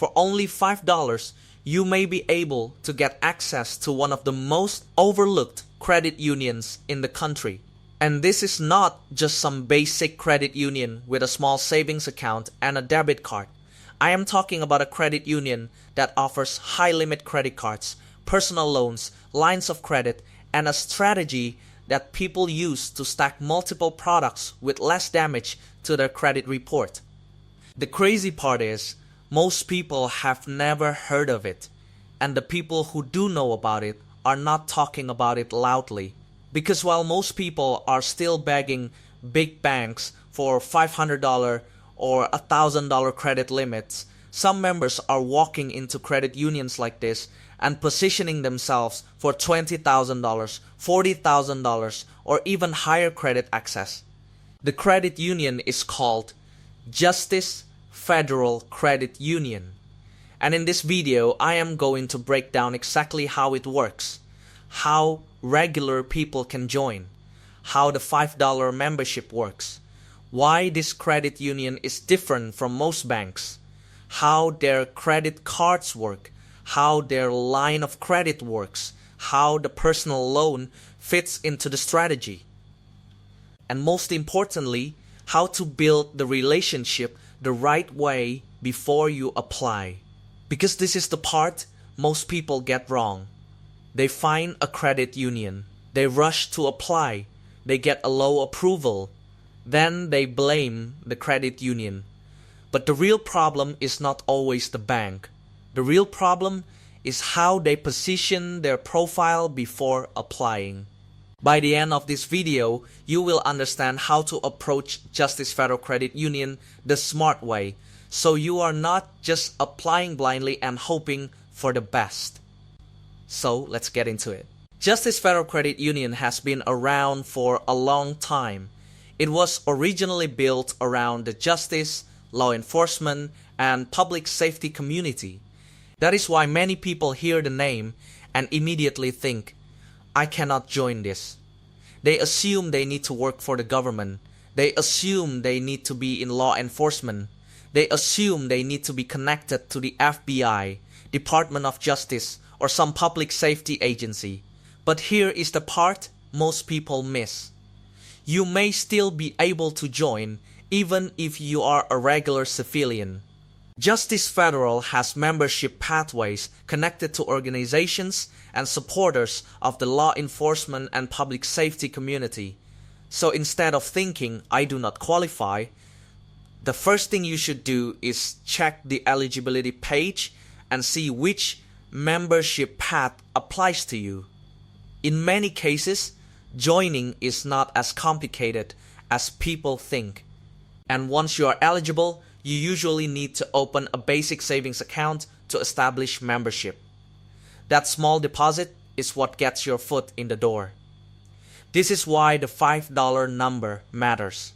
For only $5, you may be able to get access to one of the most overlooked credit unions in the country. And this is not just some basic credit union with a small savings account and a debit card. I am talking about a credit union that offers high-limit credit cards, personal loans, lines of credit, and a strategy that people use to stack multiple products with less damage to their credit report. The crazy part is, most people have never heard of it, and the people who do know about it are not talking about it loudly. Because while most people are still begging big banks for $500 or $1,000 credit limits, some members are walking into credit unions like this and positioning themselves for $20,000, $40,000, or even higher credit access. The credit union is called Justice Federal Credit Union. And in this video, I am going to break down exactly how it works, how regular people can join, how the $5 membership works, why this credit union is different from most banks, how their credit cards work, how their line of credit works, how the personal loan fits into the strategy, and most importantly, how to build the relationship the right way before you apply. Because this is the part most people get wrong. They find a credit union, they rush to apply, they get a low approval, then they blame the credit union. But the real problem is not always the bank. The real problem is how they position their profile before applying. By the end of this video, you will understand how to approach Justice Federal Credit Union the smart way, so you are not just applying blindly and hoping for the best. So let's get into it. Justice Federal Credit Union has been around for a long time. It was originally built around the justice, law enforcement, and public safety community. That is why many people hear the name and immediately think, I cannot join this. They assume they need to work for the government. They assume they need to be in law enforcement. They assume they need to be connected to the FBI, Department of Justice, or some public safety agency. But here is the part most people miss. You may still be able to join even if you are a regular civilian. Justice Federal has membership pathways connected to organizations and supporters of the law enforcement and public safety community. So instead of thinking, I do not qualify, the first thing you should do is check the eligibility page and see which membership path applies to you. In many cases, joining is not as complicated as people think. And once you are eligible, you usually need to open a basic savings account to establish membership. That small deposit is what gets your foot in the door. This is why the $5 number matters.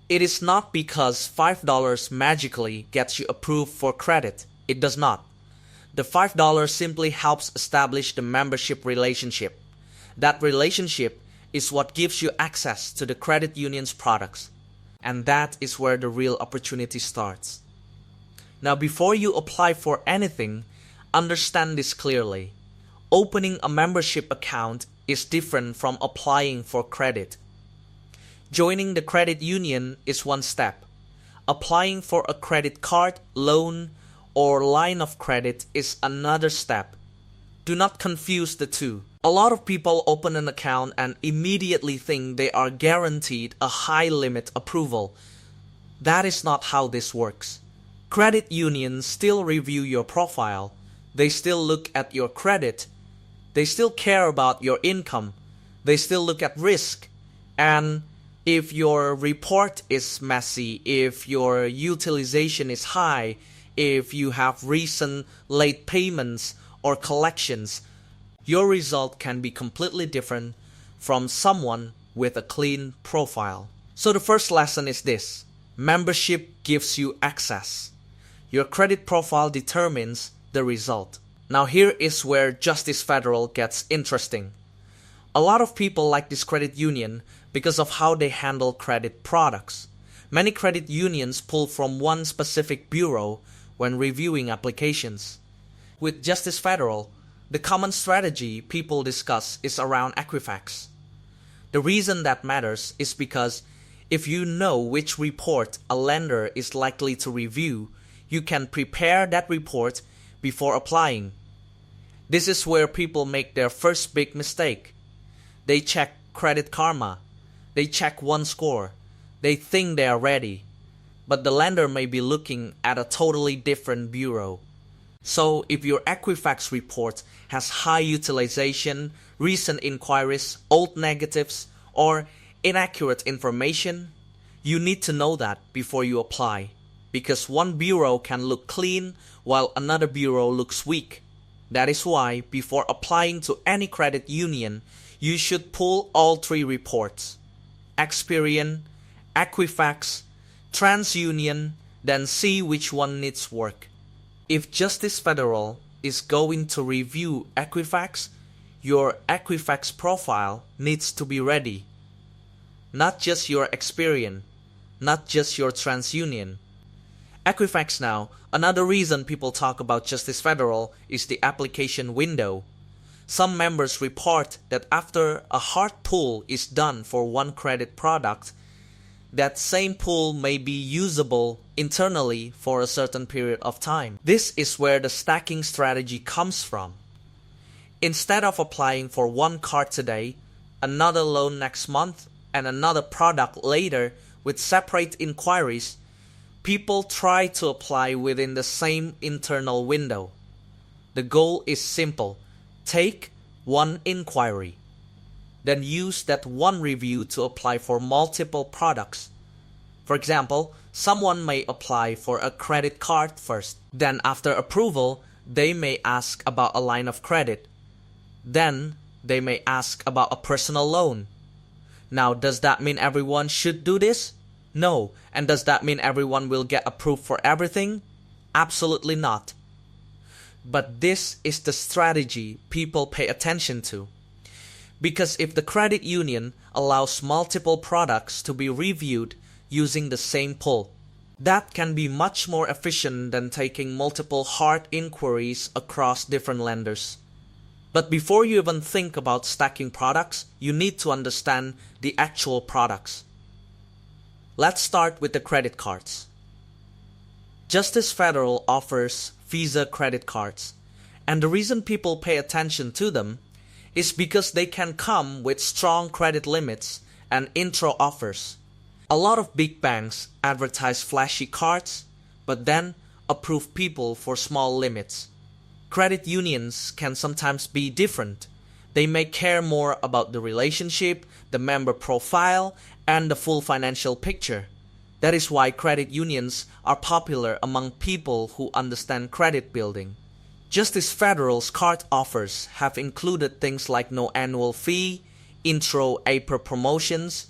It is not because $5 magically gets you approved for credit. It does not. The $5 simply helps establish the membership relationship. That relationship is what gives you access to the credit union's products. And that is where the real opportunity starts. Now, before you apply for anything, understand this clearly. Opening a membership account is different from applying for credit. Joining the credit union is one step. Applying for a credit card, loan, or line of credit is another step. Do not confuse the two. A lot of people open an account and immediately think they are guaranteed a high limit approval. That is not how this works. Credit unions still review your profile. They still look at your credit. They still care about your income. They still look at risk. And if your report is messy, if your utilization is high, if you have recent late payments or collections, your result can be completely different from someone with a clean profile. So the first lesson is this: membership gives you access. Your credit profile determines the result. Now here is where Justice Federal gets interesting. A lot of people like this credit union because of how they handle credit products. Many credit unions pull from one specific bureau, when reviewing applications. With Justice Federal, the common strategy people discuss is around Equifax. The reason that matters is because if you know which report a lender is likely to review, you can prepare that report before applying. This is where people make their first big mistake. They check Credit Karma. They check OneScore. They think they are ready. But the lender may be looking at a totally different bureau. So if your Equifax report has high utilization, recent inquiries, old negatives, or inaccurate information, you need to know that before you apply, because one bureau can look clean while another bureau looks weak. That is why before applying to any credit union, you should pull all three reports: Experian, Equifax, TransUnion, then see which one needs work. If Justice Federal is going to review Equifax, your Equifax profile needs to be ready. Not just your Experian, not just your TransUnion. Equifax now, another reason people talk about Justice Federal is the application window. Some members report that after a hard pull is done for one credit product, that same pool may be usable internally for a certain period of time. This is where the stacking strategy comes from. Instead of applying for one card today, another loan next month, and another product later with separate inquiries, people try to apply within the same internal window. The goal is simple: take one inquiry. Then use that one review to apply for multiple products. For example, someone may apply for a credit card first. Then after approval, they may ask about a line of credit. Then they may ask about a personal loan. Now, does that mean everyone should do this? No. And does that mean everyone will get approved for everything? Absolutely not. But this is the strategy people pay attention to. Because if the credit union allows multiple products to be reviewed using the same pool, that can be much more efficient than taking multiple hard inquiries across different lenders. But before you even think about stacking products, you need to understand the actual products. Let's start with the credit cards. Justice Federal offers Visa credit cards, and the reason people pay attention to them is because they can come with strong credit limits and intro offers. A lot of big banks advertise flashy cards, but then approve people for small limits. Credit unions can sometimes be different. They may care more about the relationship, the member profile, and the full financial picture. That is why credit unions are popular among people who understand credit building. Justice Federal's card offers have included things like no annual fee, intro APR promotions,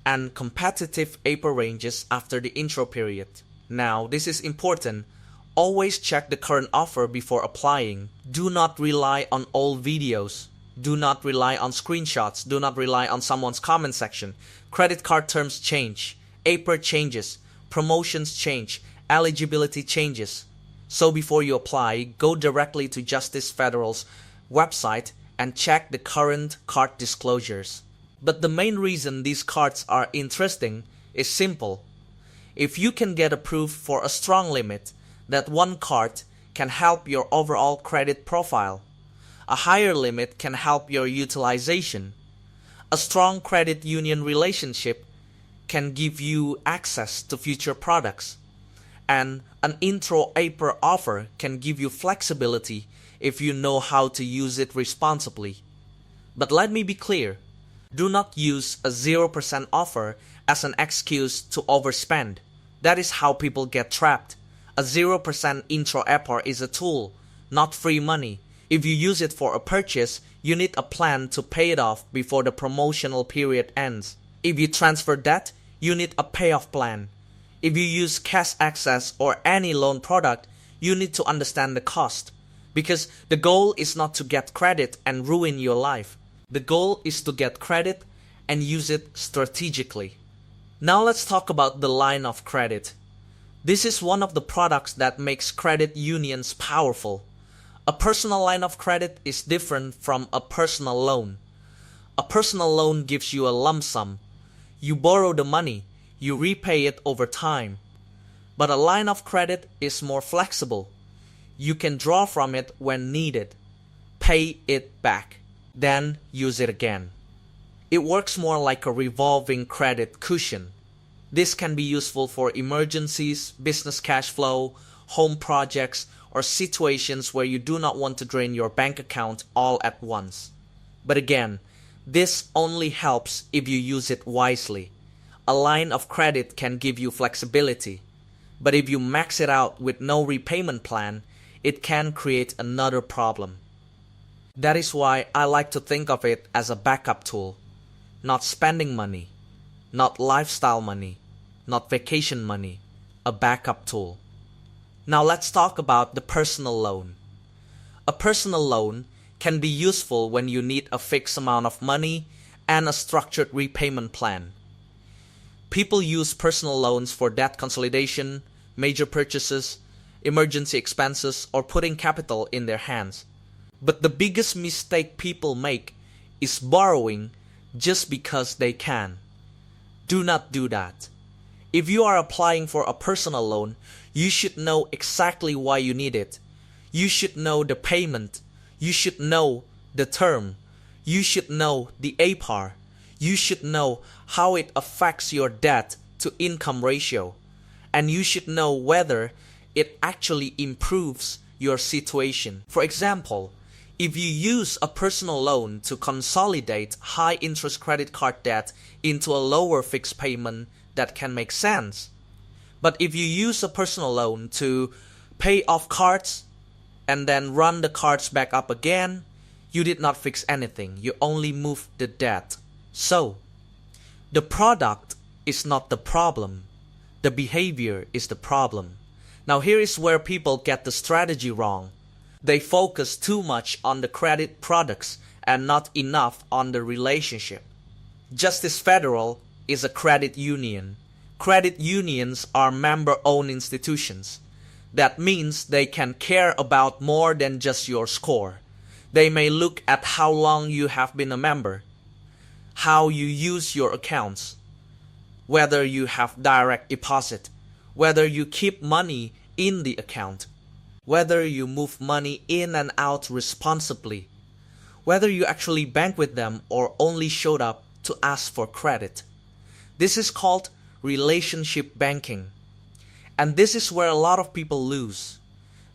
and competitive APR ranges after the intro period. Now, this is important. Always check the current offer before applying. Do not rely on old videos. Do not rely on screenshots. Do not rely on someone's comment section. Credit card terms change. APR changes. Promotions change. Eligibility changes. So before you apply, go directly to Justice Federal's website and check the current card disclosures. But the main reason these cards are interesting is simple. If you can get approved for a strong limit, that one card can help your overall credit profile. A higher limit can help your utilization. A strong credit union relationship can give you access to future products. And an intro APR offer can give you flexibility if you know how to use it responsibly. But let me be clear, do not use a 0% offer as an excuse to overspend. That is how people get trapped. A 0% intro APR is a tool, not free money. If you use it for a purchase, you need a plan to pay it off before the promotional period ends. If you transfer debt, you need a payoff plan. If you use cash access or any loan product, you need to understand the cost. Because the goal is not to get credit and ruin your life. The goal is to get credit and use it strategically. Now let's talk about the line of credit. This is one of the products that makes credit unions powerful. A personal line of credit is different from a personal loan. A personal loan gives you a lump sum. You borrow the money, you repay it over time. But a line of credit is more flexible. You can draw from it when needed, pay it back, then use it again. It works more like a revolving credit cushion. This can be useful for emergencies, business cash flow, home projects, or situations where you do not want to drain your bank account all at once. But again, this only helps if you use it wisely. A line of credit can give you flexibility, but if you max it out with no repayment plan, it can create another problem. That is why I like to think of it as a backup tool. Not spending money, not lifestyle money, not vacation money, a backup tool. Now let's talk about the personal loan. A personal loan can be useful when you need a fixed amount of money and a structured repayment plan. People use personal loans for debt consolidation, major purchases, emergency expenses, or putting capital in their hands. But the biggest mistake people make is borrowing just because they can. Do not do that. If you are applying for a personal loan, you should know exactly why you need it. You should know the payment. You should know the term. You should know the APR. You should know how it affects your debt to income ratio. And you should know whether it actually improves your situation. For example, if you use a personal loan to consolidate high interest credit card debt into a lower fixed payment, that can make sense. But if you use a personal loan to pay off cards and then run the cards back up again, you did not fix anything. You only moved the debt. So, the product is not the problem. The behavior is the problem. Now here is where people get the strategy wrong. They focus too much on the credit products and not enough on the relationship. Justice Federal is a credit union. Credit unions are member-owned institutions. That means they can care about more than just your score. They may look at how long you have been a member, how you use your accounts, whether you have direct deposit, whether you keep money in the account, whether you move money in and out responsibly, whether you actually bank with them or only showed up to ask for credit. This is called relationship banking. And this is where a lot of people lose.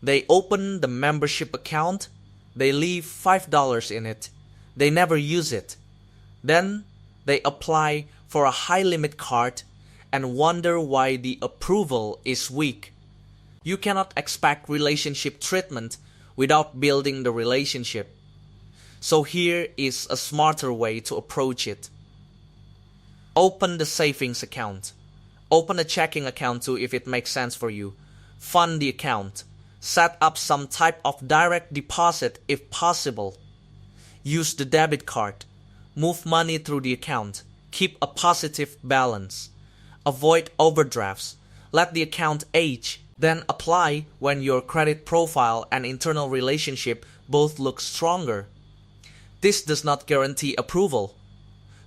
They open the membership account, they leave $5 in it, they never use it. Then they apply for a high limit card and wonder why the approval is weak. You cannot expect relationship treatment without building the relationship. So here is a smarter way to approach it. Open the savings account. Open a checking account too if it makes sense for you. Fund the account. Set up some type of direct deposit if possible. Use the debit card. Move money through the account. Keep a positive balance. Avoid overdrafts. Let the account age. Then apply when your credit profile and internal relationship both look stronger. This does not guarantee approval,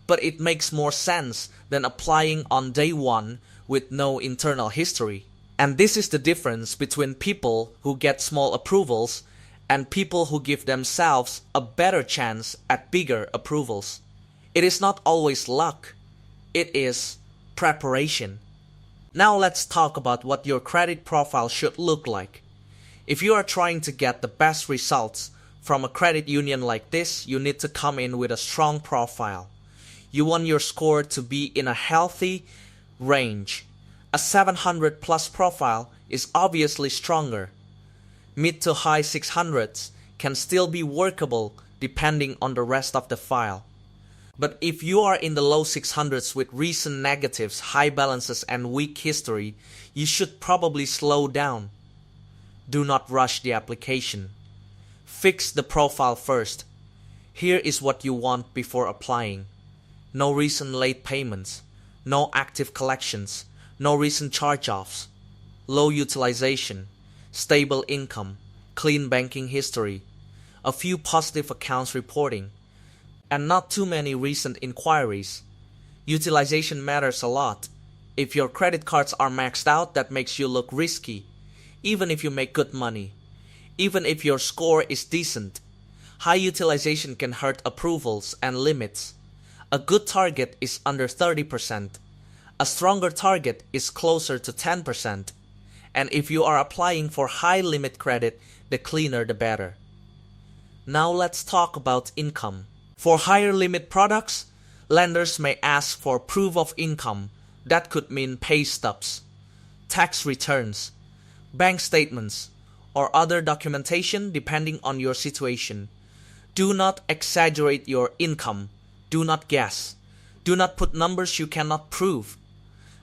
but it makes more sense than applying on day one with no internal history. And this is the difference between people who get small approvals and people who give themselves a better chance at bigger approvals. It is not always luck, it is preparation. Now let's talk about what your credit profile should look like. If you are trying to get the best results from a credit union like this, you need to come in with a strong profile. You want your score to be in a healthy range. A 700 plus profile is obviously stronger. Mid to high 600s can still be workable depending on the rest of the file. But if you are in the low 600s with recent negatives, high balances and weak history, you should probably slow down. Do not rush the application. Fix the profile first. Here is what you want before applying. No recent late payments, no active collections, no recent charge-offs. low utilization, stable income, clean banking history, a few positive accounts reporting, and not too many recent inquiries. Utilization matters a lot. If your credit cards are maxed out, that makes you look risky, even if you make good money. Even if your score is decent, high utilization can hurt approvals and limits. A good target is under 30%. A stronger target is closer to 10%. And if you are applying for high limit credit, the cleaner the better. Now let's talk about income. For higher limit products, lenders may ask for proof of income. That could mean pay stubs, tax returns, bank statements, or other documentation depending on your situation. Do not exaggerate your income. Do not guess. Do not put numbers you cannot prove.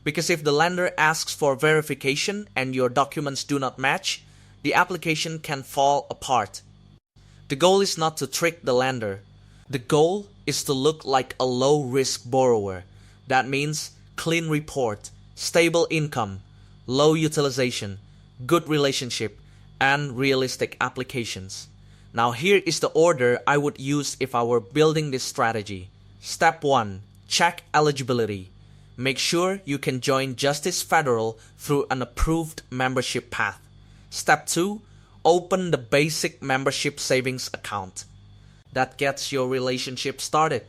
Because if the lender asks for verification and your documents do not match, the application can fall apart. The goal is not to trick the lender. The goal is to look like a low-risk borrower. That means clean report, stable income, low utilization, good relationship, and realistic applications. Now here is the order I would use if I were building this strategy. Step 1. Check eligibility. Make sure you can join Justice Federal through an approved membership path. Step 2. Open the basic membership savings account. That gets your relationship started.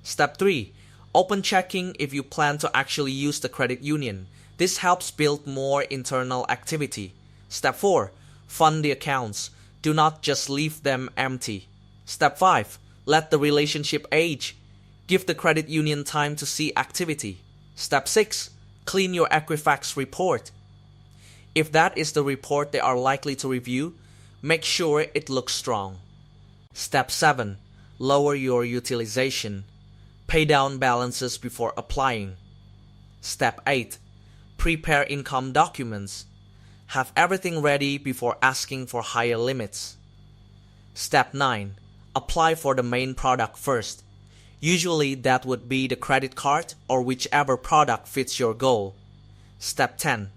Step 3. Open checking if you plan to actually use the credit union. This helps build more internal activity. Step 4. Fund the accounts. Do not just leave them empty. Step 5. Let the relationship age. Give the credit union time to see activity. Step 6. Clean your Equifax report. If that is the report they are likely to review, make sure it looks strong. Step 7. Lower your utilization. Pay down balances before applying. Step 8. Prepare income documents. Have everything ready before asking for higher limits. Step 9. Apply for the main product first. Usually that would be the credit card or whichever product fits your goal. Step 10.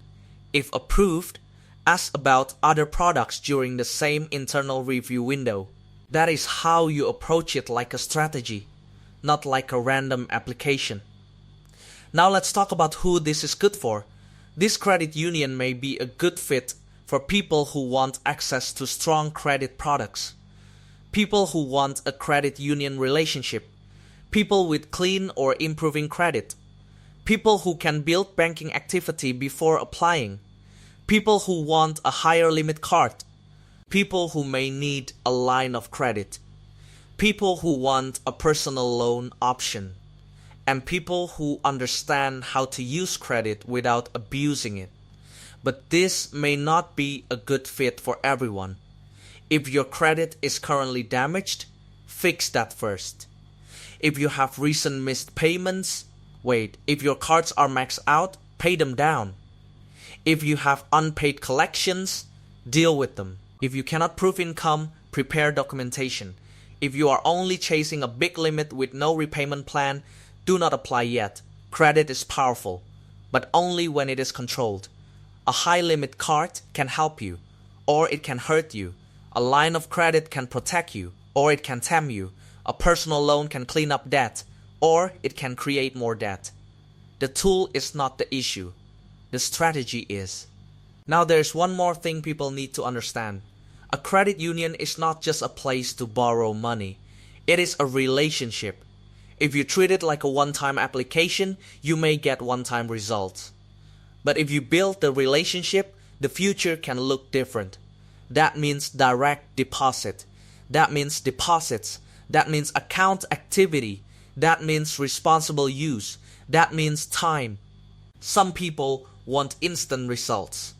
If approved, ask about other products during the same internal review window. That is how you approach it, like a strategy, not like a random application. Now let's talk about who this is good for. This credit union may be a good fit for people who want access to strong credit products, people who want a credit union relationship, people with clean or improving credit, people who can build banking activity before applying, people who want a higher limit card, people who may need a line of credit, people who want a personal loan option, and people who understand how to use credit without abusing it. But this may not be a good fit for everyone. If your credit is currently damaged, fix that first. If you have recent missed payments, if your cards are maxed out, pay them down. If you have unpaid collections, deal with them. If you cannot prove income, prepare documentation. If you are only chasing a big limit with no repayment plan, do not apply yet. Credit is powerful, but only when it is controlled. A high limit card can help you, or it can hurt you. A line of credit can protect you, or it can tempt you. A personal loan can clean up debt, or it can create more debt. The tool is not the issue. The strategy is. Now there's one more thing people need to understand. A credit union is not just a place to borrow money. It is a relationship. If you treat it like a one-time application, you may get one-time results. But if you build the relationship, the future can look different. That means direct deposit. That means deposits. That means account activity. That means responsible use. That means time. Some people want instant results,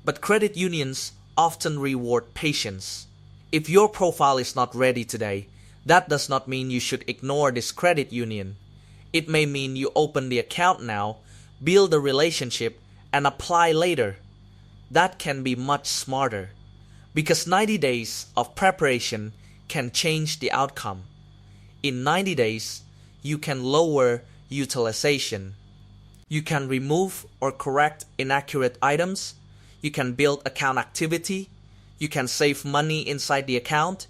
but credit unions often reward patience. If your profile is not ready today, that does not mean you should ignore this credit union. It may mean you open the account now, build a relationship, and apply later. That can be much smarter, because 90 days of preparation can change the outcome. In 90 days, you can lower utilization. You can remove or correct inaccurate items. you can build account activity, you can save money inside the account,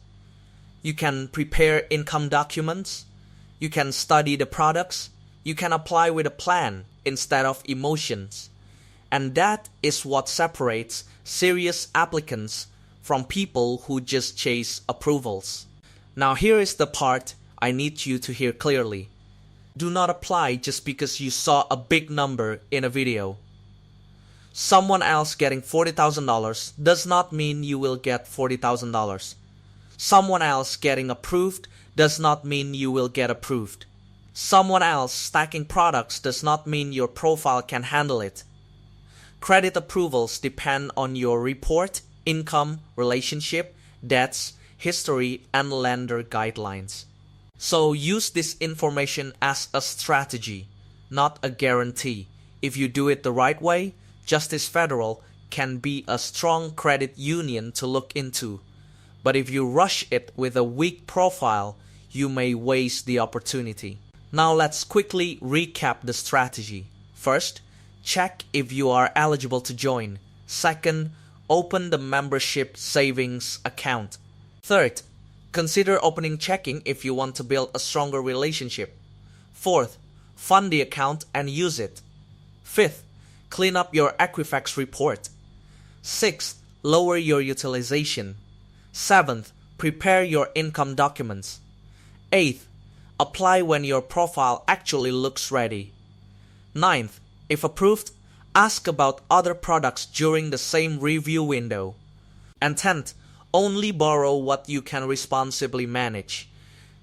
you can prepare income documents, you can study the products, you can apply with a plan instead of emotions. And that is what separates serious applicants from people who just chase approvals. Now here is the part I need you to hear clearly. Do not apply just because you saw a big number in a video. Someone else getting $40,000 does not mean you will get $40,000. Someone else getting approved does not mean you will get approved. Someone else stacking products does not mean your profile can handle it. Credit approvals depend on your report, income, relationship, debts, history, and lender guidelines. So use this information as a strategy, not a guarantee. If you do it the right way, Justice Federal can be a strong credit union to look into. But if you rush it with a weak profile, you may waste the opportunity. Now let's quickly recap the strategy. First, check if you are eligible to join. Second, open the membership savings account. Third, consider opening checking if you want to build a stronger relationship. Fourth, fund the account and use it. Fifth, clean up your Equifax report. Sixth, lower your utilization. Seventh, prepare your income documents. Eighth, apply when your profile actually looks ready. Ninth, if approved, ask about other products during the same review window. And 10th, only borrow what you can responsibly manage.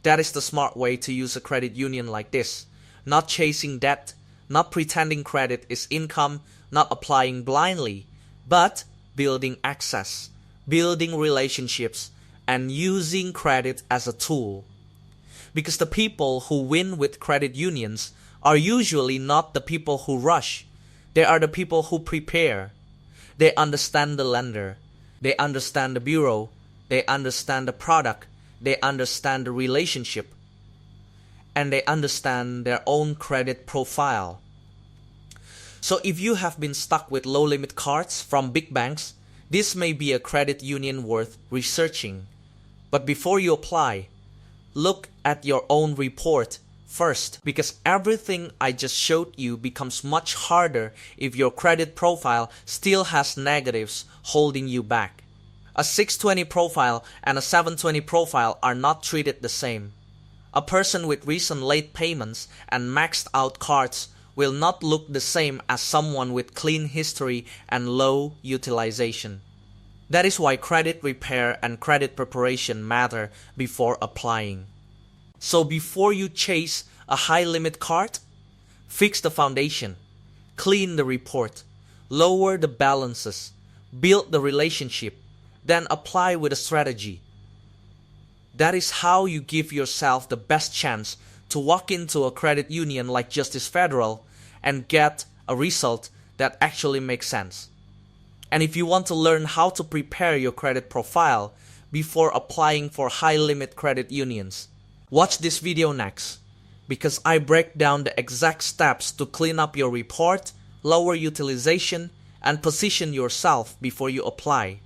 That is the smart way to use a credit union like this. Not chasing debt, not pretending credit is income, not applying blindly, but building access, building relationships, and using credit as a tool. Because the people who win with credit unions are usually not the people who rush. They are the people who prepare. They understand the lender. They understand the bureau. They understand the product. They understand the relationship. And they understand their own credit profile. So if you have been stuck with low limit cards from big banks, this may be a credit union worth researching. But before you apply, look at your own report first, because everything I just showed you becomes much harder if your credit profile still has negatives holding you back. A 620 profile and a 720 profile are not treated the same. A person with recent late payments and maxed out cards will not look the same as someone with clean history and low utilization. That is why credit repair and credit preparation matter before applying. So before you chase a high limit card, fix the foundation, clean the report, lower the balances, build the relationship, then apply with a strategy. That is how you give yourself the best chance to walk into a credit union like Justice Federal and get a result that actually makes sense. And if you want to learn how to prepare your credit profile before applying for high limit credit unions, watch this video next, because I break down the exact steps to clean up your report, lower utilization, and position yourself before you apply.